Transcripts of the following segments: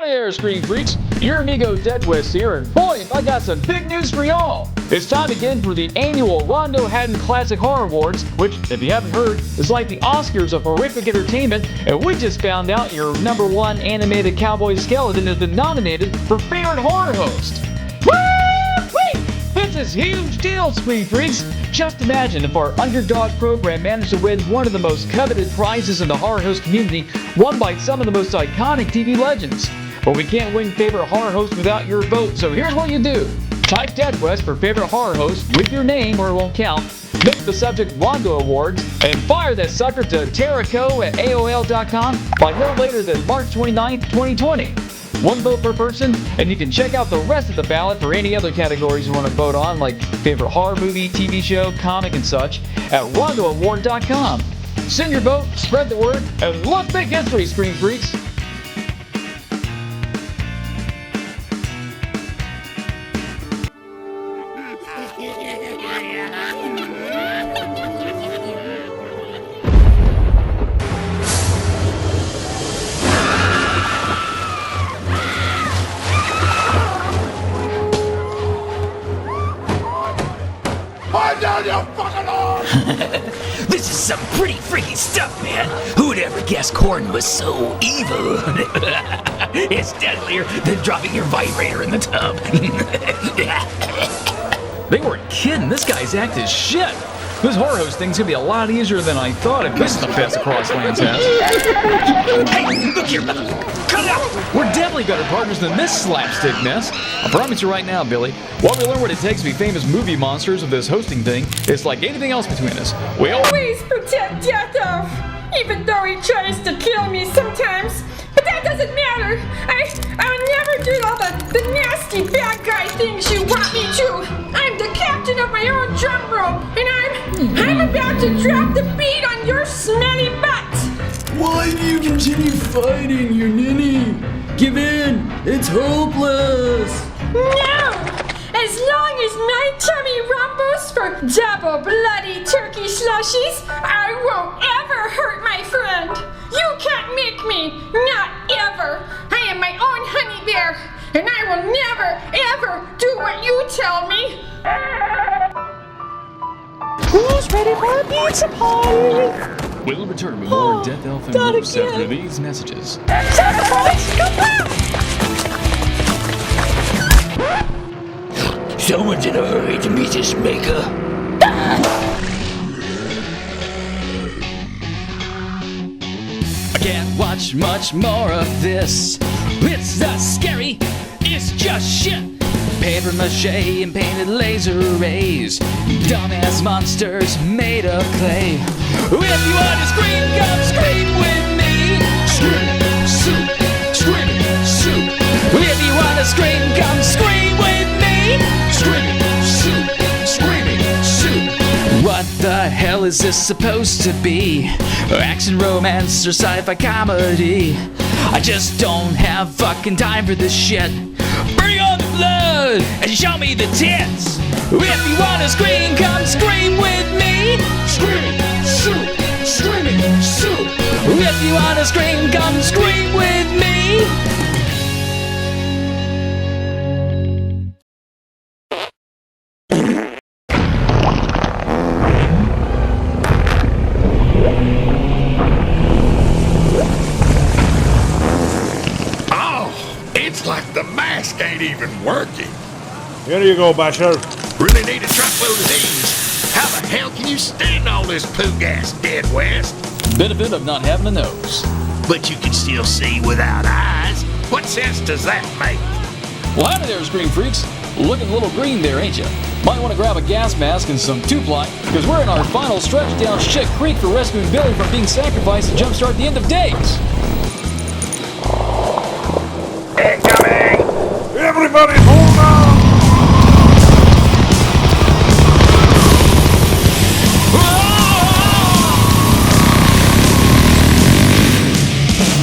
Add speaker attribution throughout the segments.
Speaker 1: Howdy there, Screen Freaks. Your amigo Deadwest here, and boy, I got some big news for y'all. It's time again for the annual Rondo Hatton Classic Horror Awards, which, if you haven't heard, is like the Oscars of horrific entertainment, and we just found out your #1 animated cowboy skeleton has been nominated for Favorite Horror Host. Woo-wee! This is huge deal, Screen Freaks. Just imagine if our underdog program managed to win one of the most coveted prizes in the horror host community, won by some of the most iconic TV legends. But we can't win Favorite Horror Host without your vote, so here's what you do. Type Deadwest for Favorite Horror Host with your name or it won't count. Make the subject Rondo Awards and fire that sucker to taraco@aol.com by no later than March 29th, 2020. One vote per person, and you can check out the rest of the ballot for any other categories you want to vote on, like favorite horror movie, TV show, comic, and such, at rondoaward.com. Send your vote, spread the word, and let's make history, Screen Freaks!
Speaker 2: This is some pretty freaky stuff, man. Who would ever guess corn was so evil? It's deadlier than dropping your vibrator in the tub.
Speaker 1: They weren't kidding. This guy's act is shit. This horror host thing's gonna be a lot easier than I thought if this is the best across lands has.
Speaker 2: Hey, look here, cut it out!
Speaker 1: We're definitely better partners than this slapstick mess. I promise you right now, Billy, while we learn what it takes to be famous movie monsters of this hosting thing, it's like anything else between us. We all
Speaker 3: Please protect Death Elf, even though he tries to kill me sometimes. But that doesn't matter. I'll never do all the nasty bad guy things you want me to. I'm the captain of my own drum roll, and I'm about to drop the beat on your smelly butt.
Speaker 4: Why do you continue fighting, you ninny? Give in! It's hopeless!
Speaker 3: No! As long as my tummy rumbles for double bloody turkey slushies, I won't ever hurt my friend. You can't make me, not ever. I am my own honey bear, and I will never, ever do what you tell me.
Speaker 5: Who's ready for a pizza party?
Speaker 1: will return with more Death Elf and Woose after these messages.
Speaker 5: Sacrifice! Come back!
Speaker 2: Someone's in a hurry to meet his maker.
Speaker 1: I can't watch much more of this. It's not scary, it's just shit. Paper mache and painted laser rays. Dumbass monsters made of clay. If you want to scream, come scream with me. Scream, soup, scream, soup. If you want to scream, come scream with me. Scream, soup, screaming soup. What the hell is this supposed to be? Action, romance, or sci-fi comedy? I just don't have fucking time for this shit. Bring on the blood and show me the tits. If you wanna scream, come scream with me. Scream, soup, screaming soup. If you wanna scream, come scream with me.
Speaker 6: Like the mask ain't even working.
Speaker 7: Here you go, Basher.
Speaker 6: Really need a truckload of these. How the hell can you stand all this poo gas, Deadwest?
Speaker 1: Benefit of not having a nose.
Speaker 6: But you can still see without eyes. What sense does that make?
Speaker 1: Well, howdy there, Screen Freaks. Looking a little green there, ain't ya? Might want to grab a gas mask and some 2-ply, because we're in our final stretch down Shit Creek for rescuing Billy from being sacrificed to jumpstart the end of days.
Speaker 6: Incoming!
Speaker 7: Everybody hold on!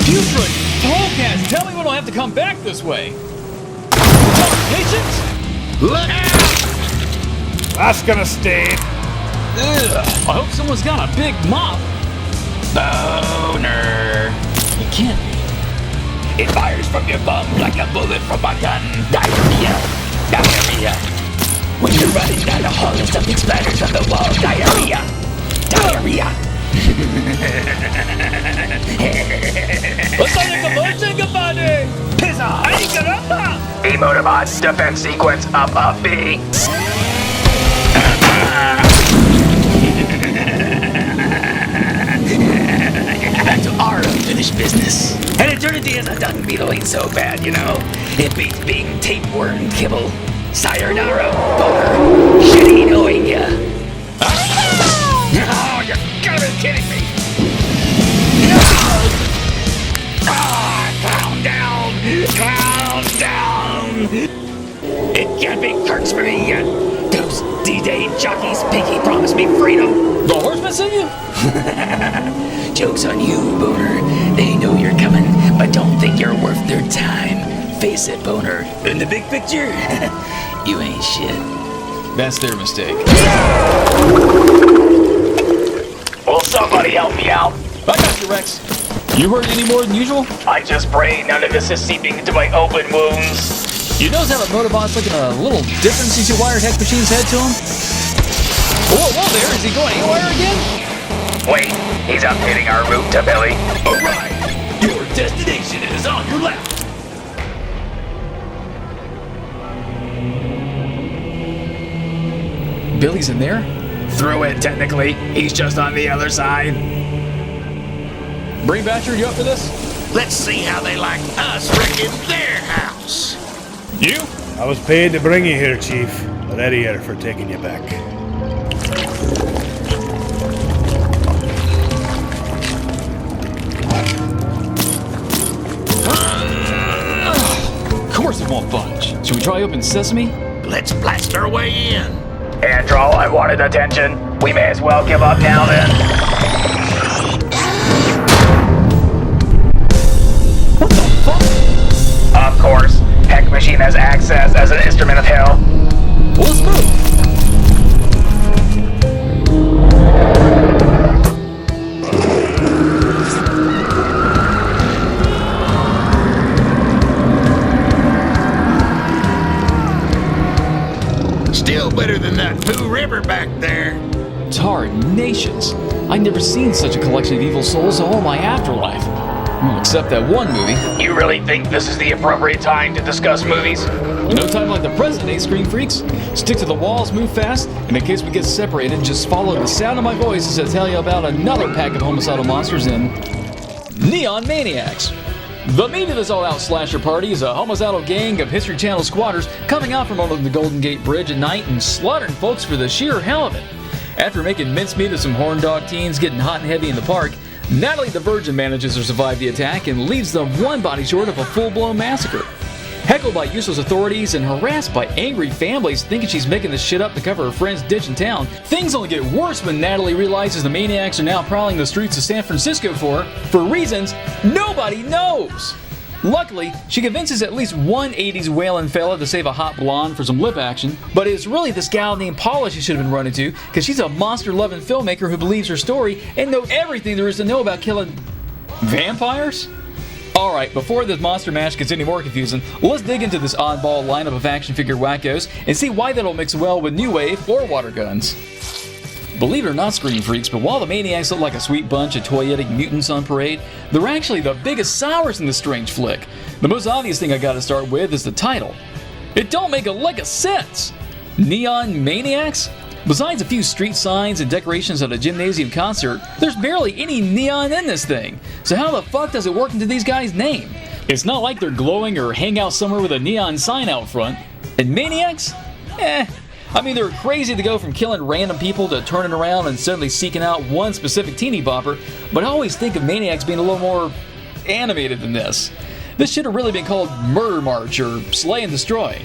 Speaker 1: Putrid! Polecats, tell me we don't have to come back this way! Patience?
Speaker 6: Look out!
Speaker 7: That's gonna stay.
Speaker 1: Ugh, I hope someone's got a big mop.
Speaker 2: Boner.
Speaker 1: It can't be.
Speaker 2: It fires from your bum like a bullet from a gun. Diarrhea. Diarrhea. When you're running down the hall and something splatters on the wall. Diarrhea. Diarrhea. Piss off. Emotibot defense sequence up B. Back to our unfinished business. An eternity as a dung beetle ain't so bad, you know. It beats being tapeworm kibble. Sayonara, boner. Shitty knowing ya. Oh, you gotta be kidding me. Clown down! Clown down! It can't be Kirk's for me yet. Those D-Day jockeys pinky promised me freedom.
Speaker 1: The horseman sing you?
Speaker 2: Joke's on you, Boner. They know you're coming, but don't think you're worth their time. Face it, Boner. In the big picture, you ain't shit.
Speaker 1: That's their mistake.
Speaker 2: Will somebody help me out?
Speaker 1: I got you, Rex. You hurt any more than usual?
Speaker 2: I just pray none of this is seeping into my open wounds.
Speaker 1: You notice how the Motobot's looking a little different since you wired Heck Machine's head to him? Whoa there, is he going anywhere again?
Speaker 2: Wait, he's updating our route to Billy. Alright, your destination is on your left.
Speaker 1: Billy's in there?
Speaker 2: Through it, technically. He's just on the other side.
Speaker 1: Brain Batcher, you up for this?
Speaker 6: Let's see how they like us wrecking their house.
Speaker 1: You?
Speaker 7: I was paid to bring you here, Chief. But Eddie here for taking you back.
Speaker 1: Of course it won't budge. Should we try open sesame?
Speaker 6: Let's blast our way in.
Speaker 2: Androl, I wanted attention. We may as well give up now then.
Speaker 1: What the fuck?
Speaker 2: Of course, Heck Machine has access as an instrument of hell.
Speaker 1: Well, let's move.
Speaker 6: Still better than that Pooh River back there.
Speaker 1: Tarnations. I've never seen such a collection of evil souls in all my afterlife. Well, except that one movie.
Speaker 2: You really think this is the appropriate time to discuss movies?
Speaker 1: No time like the present, eh, Screen Freaks? Stick to the walls, move fast, and in case we get separated, just follow the sound of my voice as I tell you about another pack of homicidal monsters in Neon Maniacs. The meat of this all-out slasher party is a homicidal gang of History Channel squatters coming out from under the Golden Gate Bridge at night and slaughtering folks for the sheer hell of it. After making mincemeat of some horn dog teens getting hot and heavy in the park, Natalie the Virgin manages to survive the attack and leaves them one body short of a full-blown massacre. Heckled by useless authorities and harassed by angry families thinking she's making this shit up to cover her friend's ditch in town, things only get worse when Natalie realizes the maniacs are now prowling the streets of San Francisco for reasons nobody knows. Luckily, she convinces at least one 80s whaling fella to save a hot blonde for some lip action, but it's really this gal named Paula she should have been running to, because she's a monster-loving filmmaker who believes her story and knows everything there is to know about killing vampires? Alright, before this monster mash gets any more confusing, let's dig into this oddball lineup of action figure wackos and see why that'll mix well with new wave or water guns. Believe it or not, Screen Freaks, but while the Maniacs look like a sweet bunch of toyetic mutants on parade, they're actually the biggest sours in this strange flick. The most obvious thing I gotta start with is the title. It don't make a lick of sense! Neon Maniacs? Besides a few street signs and decorations at a gymnasium concert, there's barely any neon in this thing. So how the fuck does it work into these guys' name? It's not like they're glowing or hang out somewhere with a neon sign out front. And Maniacs? I mean, they're crazy to go from killing random people to turning around and suddenly seeking out one specific teeny bopper, but I always think of Maniacs being a little more animated than this. This should have really been called Murder March or Slay and Destroy.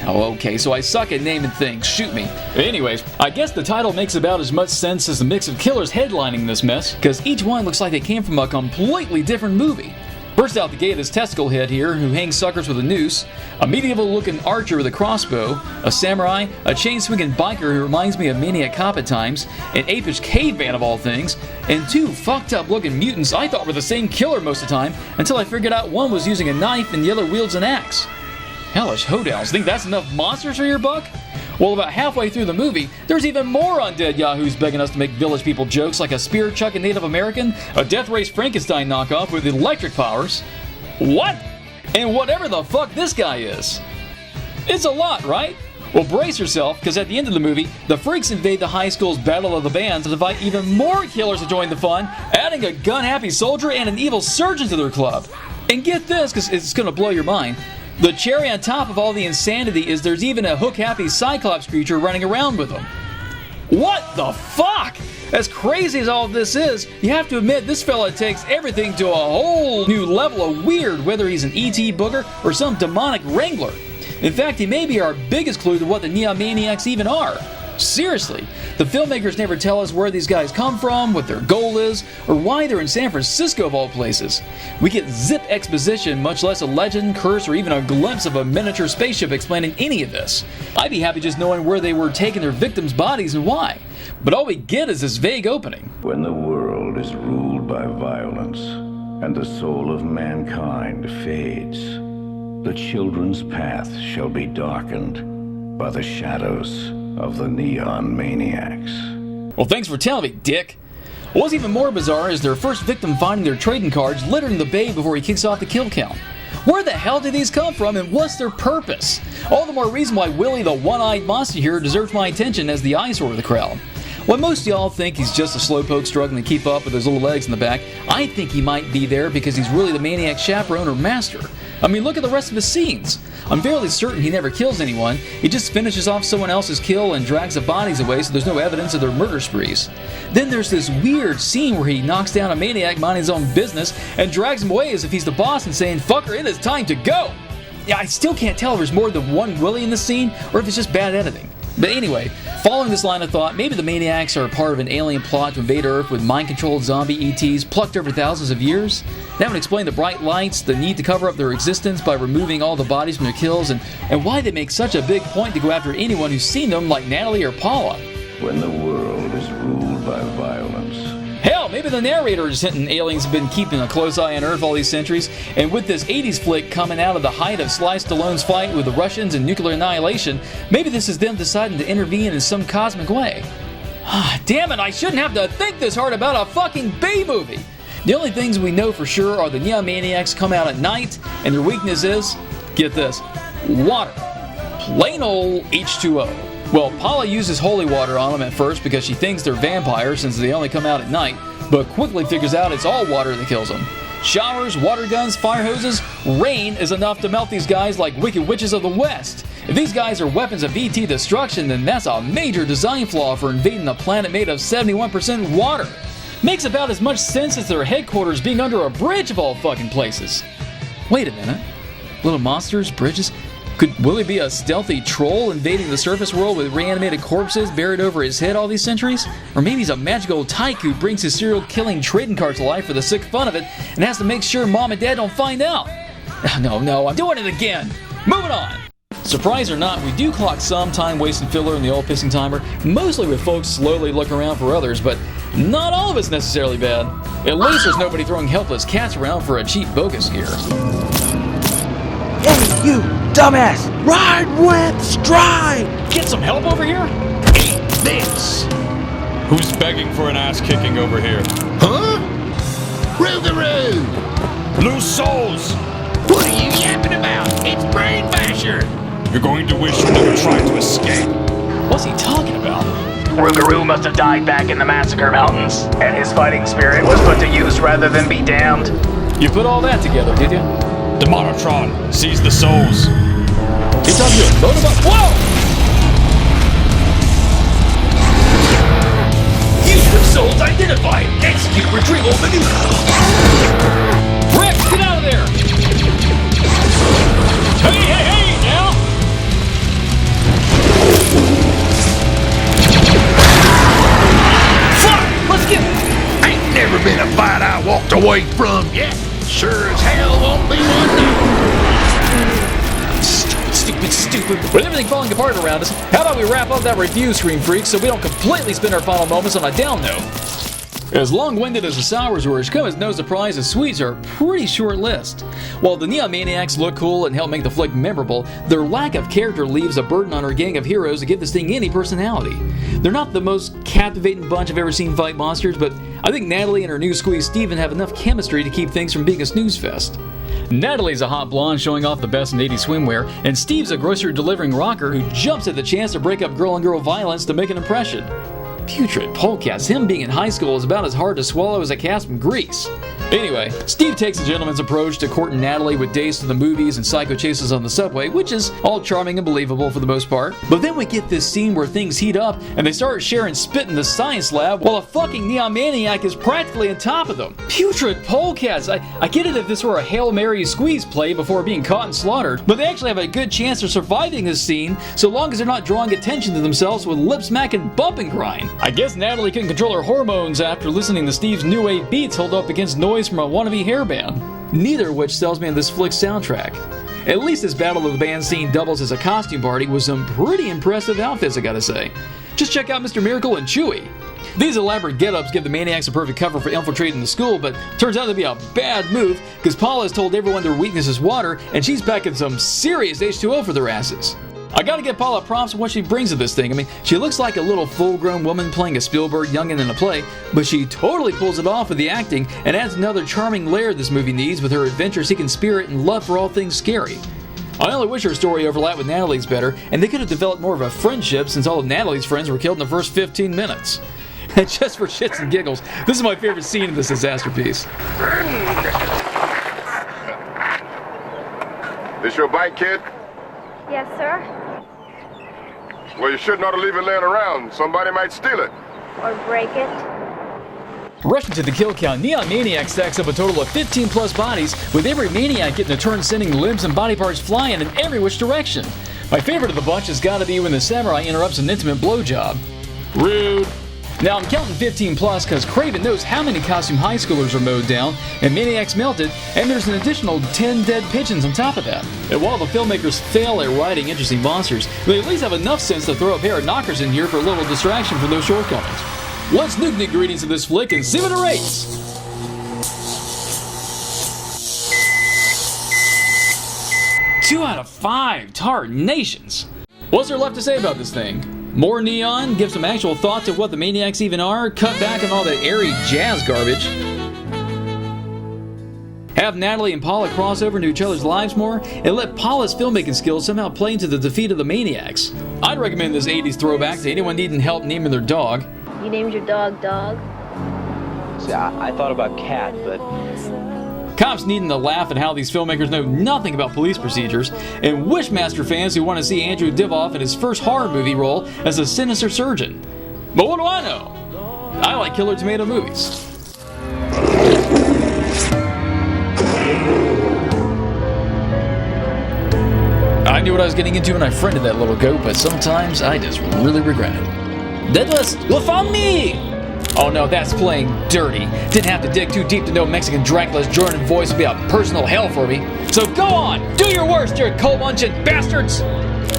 Speaker 1: Oh, okay, so I suck at naming things. Shoot me. Anyways, I guess the title makes about as much sense as the mix of killers headlining this mess, because each one looks like they came from a completely different movie. First out the gate is Testicle Head here, who hangs suckers with a noose, a medieval-looking archer with a crossbow, a samurai, a chain-swinging biker who reminds me of Maniac Cop at times, an apish caveman of all things, and 2 fucked-up-looking mutants I thought were the same killer most of the time, until I figured out one was using a knife and the other wields an axe. Hellish hoedowns, think that's enough monsters for your buck? Well, about halfway through the movie, there's even more undead yahoos begging us to make village people jokes like a spear-chucking Native American, a Death Race Frankenstein knockoff with electric powers. What? And whatever the fuck this guy is. It's a lot, right? Well, brace yourself, because at the end of the movie, the freaks invade the high school's Battle of the Bands to invite even more killers to join the fun, adding a gun-happy soldier and an evil surgeon to their club. And get this, because it's going to blow your mind. The cherry on top of all the insanity is there's even a hook-happy Cyclops creature running around with them. What the fuck? As crazy as all of this is, you have to admit this fella takes everything to a whole new level of weird, whether he's an E.T. booger or some demonic wrangler. In fact, he may be our biggest clue to what the Neon Maniacs even are. Seriously, the filmmakers never tell us where these guys come from, what their goal is, or why they're in San Francisco of all places. We get zip exposition, much less a legend, curse, or even a glimpse of a miniature spaceship explaining any of this. I'd be happy just knowing where they were taking their victims' bodies and why. But all we get is this vague opening.
Speaker 8: When the world is ruled by violence, and the soul of mankind fades, the children's path shall be darkened by the shadows of the Neon Maniacs.
Speaker 1: Well, thanks for telling me, dick. What's even more bizarre is their first victim finding their trading cards littered in the bay before he kicks off the kill count. Where the hell did these come from and what's their purpose? All the more reason why Willie the one-eyed monster here deserves my attention as the eyesore of the crowd. While most of y'all think he's just a slowpoke struggling to keep up with his little legs in the back, I think he might be there because he's really the Maniac chaperone or master. I mean, look at the rest of his scenes. I'm fairly certain he never kills anyone, he just finishes off someone else's kill and drags the bodies away so there's no evidence of their murder sprees. Then there's this weird scene where he knocks down a maniac minding his own business and drags him away as if he's the boss and saying, "Fucker, it is time to go!" Yeah, I still can't tell if there's more than one Willie in the scene or if it's just bad editing. But anyway, following this line of thought, maybe the Maniacs are part of an alien plot to invade Earth with mind-controlled zombie ETs plucked over thousands of years. That would explain the bright lights, the need to cover up their existence by removing all the bodies from their kills, and why they make such a big point to go after anyone who's seen them like Natalie or Paula.
Speaker 8: When the world is ruled by violence.
Speaker 1: Hell, maybe the narrator is hinting aliens have been keeping a close eye on Earth all these centuries, and with this 80s flick coming out of the height of Sly Stallone's fight with the Russians and nuclear annihilation, maybe this is them deciding to intervene in some cosmic way. Damn it, I shouldn't have to think this hard about a fucking B-movie! The only things we know for sure are the Neon Maniacs come out at night, and their weakness is, get this, water. Plain old H2O. Well, Paula uses holy water on them at first because she thinks they're vampires since they only come out at night, but quickly figures out it's all water that kills them. Showers, water guns, fire hoses, rain is enough to melt these guys like wicked witches of the West. If these guys are weapons of ET destruction, then that's a major design flaw for invading a planet made of 71% water. Makes about as much sense as their headquarters being under a bridge of all fucking places. Wait a minute. Little monsters, bridges? Could Willie be a stealthy troll invading the surface world with reanimated corpses buried over his head all these centuries? Or maybe he's a magical tyke who brings his serial-killing trading cards to life for the sick fun of it and has to make sure Mom and Dad don't find out. No, I'm doing it again. Moving on. Surprise or not, we do clock some time-wasting filler in the old pissing timer, mostly with folks slowly looking around for others, but not all of it's necessarily bad. At least there's nobody throwing helpless cats around for a cheap bogus here.
Speaker 9: Hey, you dumbass! Ride, whip, stride!
Speaker 1: Get some help over here?
Speaker 6: Eat this!
Speaker 10: Who's begging for an ass kicking over here?
Speaker 6: Huh? Rougarou!
Speaker 10: Loose souls!
Speaker 6: What are you yapping about? It's Brain Basher!
Speaker 10: You're going to wish you never tried to escape.
Speaker 1: What's he talking about?
Speaker 2: Rougarou must have died back in the Massacre Mountains, and his fighting spirit was put to use rather than be damned.
Speaker 1: You put all that together, did you?
Speaker 10: The Monotron, seize the souls.
Speaker 1: It's on you. Load him up. Whoa!
Speaker 2: Use the souls identified. Execute retrieval maneuver.
Speaker 1: Rick, get out of there! Hey, now! Fuck! Let's get...
Speaker 6: Ain't never been a fight I walked away from yet. sure as hell won't be one now.
Speaker 1: Stupid. With everything falling apart around us, how about we wrap up that review, Scream Freaks, so we don't completely spend our final moments on a down note? As long-winded as the sours were, come as no surprise, the sweets are a pretty short list. While the Neon Maniacs look cool and help make the flick memorable, their lack of character leaves a burden on our gang of heroes to give this thing any personality. They're not the most captivating bunch I've ever seen fight monsters, but I think Natalie and her new squeeze Steven have enough chemistry to keep things from being a snooze fest. Natalie's a hot blonde showing off the best in 80s swimwear, and Steve's a grocery-delivering rocker who jumps at the chance to break up girl-on-girl violence to make an impression. Putrid polecats, him being in high school is about as hard to swallow as a cast from Grease. Anyway, Steve takes a gentleman's approach to courting Natalie with dates to the movies and psycho chases on the subway, which is all charming and believable for the most part. But then we get this scene where things heat up and they start sharing spit in the science lab while a fucking Neon Maniac is practically on top of them. Putrid polecats! I get it if this were a Hail Mary squeeze play before being caught and slaughtered, but they actually have a good chance of surviving this scene so long as they're not drawing attention to themselves with lip smack and bump and grind. I guess Natalie couldn't control her hormones after listening to Steve's new wave beats held up against noise from a wannabe hairband, neither of which sells me on this flick's soundtrack. At least this Battle of the Band scene doubles as a costume party with some pretty impressive outfits, I gotta say. Just check out Mr. Miracle and Chewie. These elaborate get-ups give the Maniacs a perfect cover for infiltrating the school, but turns out to be a bad move because Paula has told everyone their weakness is water and she's packing some serious H2O for their asses. I gotta give Paula props for what she brings to this thing. I mean, she looks like a little full-grown woman playing a Spielberg youngin' in a play, but she totally pulls it off with the acting and adds another charming layer this movie needs with her adventure-seeking spirit and love for all things scary. I only wish her story overlapped with Natalie's better, and they could have developed more of a friendship since all of Natalie's friends were killed in the first 15 minutes. And just for shits and giggles, this is my favorite scene in this disaster piece.
Speaker 11: This your bike, kid?
Speaker 12: Yes, sir.
Speaker 11: Well, you shouldn't ought to leave it laying around. Somebody might steal it.
Speaker 12: Or break it.
Speaker 1: Rushing to the kill count, Neon Maniac stacks up a total of 15 plus bodies, with every Maniac getting a turn sending limbs and body parts flying in every which direction. My favorite of the bunch has gotta be when the samurai interrupts an intimate blowjob. Rude. Now I'm counting 15 plus because Craven knows how many costume high schoolers are mowed down and Maniacs melted, and there's an additional 10 dead pigeons on top of that. And while the filmmakers fail at writing interesting monsters, they at least have enough sense to throw a pair of knockers in here for a little distraction from those shortcomings. Let's nuke the ingredients of this flick and see what it rates. Two out of 5 tarnations. What's there left to say about this thing? More neon, give some actual thought to what the Maniacs even are, cut back on all that airy jazz garbage. Have Natalie and Paula cross over into each other's lives more, and let Paula's filmmaking skills somehow play into the defeat of the Maniacs. I'd recommend this 80s throwback to anyone needing help naming their dog.
Speaker 12: You named your dog Dog?
Speaker 13: See, I thought about Cat, but...
Speaker 1: Cops needing to laugh at how these filmmakers know nothing about police procedures, and Wishmaster fans who want to see Andrew Divoff in his first horror movie role as a sinister surgeon. But what do I know? I like Killer Tomato movies. I knew what I was getting into when I friended that little goat, but sometimes I just really regret it. Deadwest, you found me! Oh no, that's playing dirty. Didn't have to dig too deep to know Mexican Dracula's Jordan voice would be a personal hell for me. So go on, do your worst, you coal-munching bastards!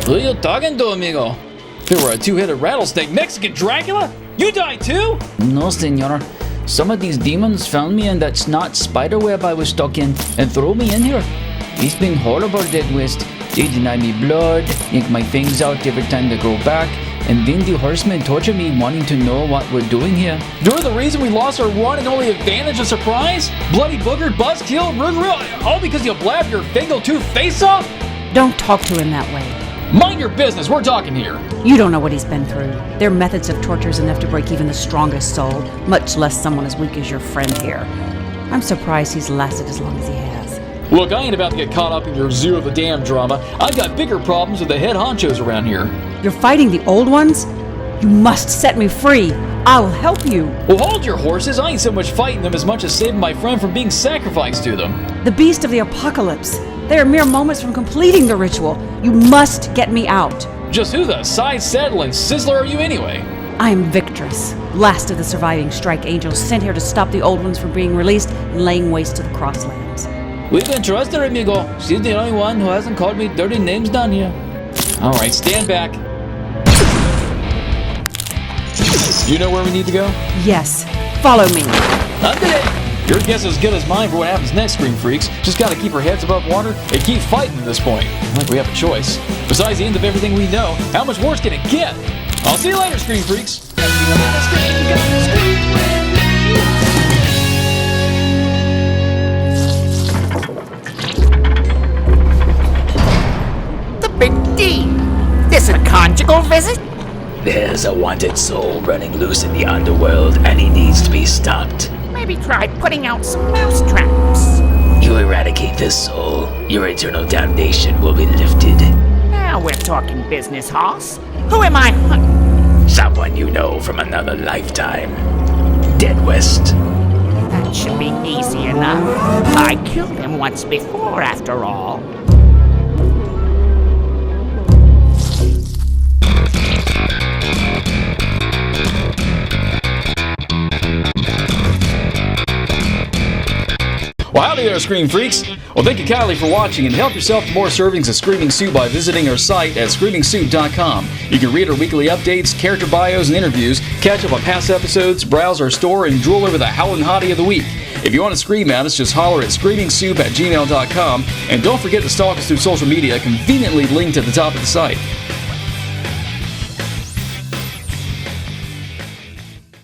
Speaker 1: Who are you talking to, amigo? If it were a two-headed rattlesnake, Mexican Dracula? You died too?
Speaker 14: No, senor. Some of these demons found me in that snot spiderweb I was stuck in and threw me in here. It's been horrible, Deadwest. They deny me blood, yank my fangs out every time they grow back, and then the horsemen torture me wanting to know what we're doing here.
Speaker 1: You're the reason we lost our one and only advantage of surprise? Bloody booger, buzzkill, rude, all because you blabbed your fingal-tooth face off?
Speaker 15: Don't talk to him that way.
Speaker 1: Mind your business, we're talking here.
Speaker 15: You don't know what he's been through. Their methods of torture is enough to break even the strongest soul, much less someone as weak as your friend here. I'm surprised he's lasted as long as he has.
Speaker 1: Look, I ain't about to get caught up in your zoo of the damned drama. I've got bigger problems with the head honchos around here.
Speaker 15: You're fighting the old ones? You must set me free. I'll help you.
Speaker 1: Well, hold your horses. I ain't so much fighting them as much as saving my friend from being sacrificed to them.
Speaker 15: The beast of the apocalypse. They are mere moments from completing the ritual. You must get me out.
Speaker 1: Just who the side saddle and sizzler are you anyway?
Speaker 15: I am Victress, last of the surviving strike angels sent here to stop the old ones from being released and laying waste to the crosslands.
Speaker 14: We can trust her, amigo. She's the only one who hasn't called me dirty names down here. Alright, stand back.
Speaker 1: You know where we need to go?
Speaker 15: Yes. Follow me.
Speaker 1: Your guess is as good as mine for what happens next, Scream Freaks. Just gotta keep our heads above water and keep fighting at this point. Like we have a choice. Besides the end of everything we know, how much worse can it get? I'll see you later, Scream Freaks.
Speaker 16: The big D. This a conjugal visit?
Speaker 2: There's a wanted soul running loose in the underworld, and he needs to be stopped.
Speaker 16: Maybe try putting out some mouse traps.
Speaker 2: You eradicate this soul, your eternal damnation will be lifted.
Speaker 16: Now we're talking business, Hoss. Who am I hunting?
Speaker 2: Someone you know from another lifetime. Deadwest.
Speaker 16: That should be easy enough. I killed him once before, after all.
Speaker 1: Well, howdy there, Scream Freaks. Well, thank you kindly for watching, and help yourself to more servings of Screaming Soup by visiting our site at screamingsoup.com. You can read our weekly updates, character bios, and interviews, catch up on past episodes, browse our store, and drool over the howling hottie of the week. If you want to scream at us, just holler at screamingsoup@gmail.com, and don't forget to stalk us through social media, conveniently linked at the top of the site.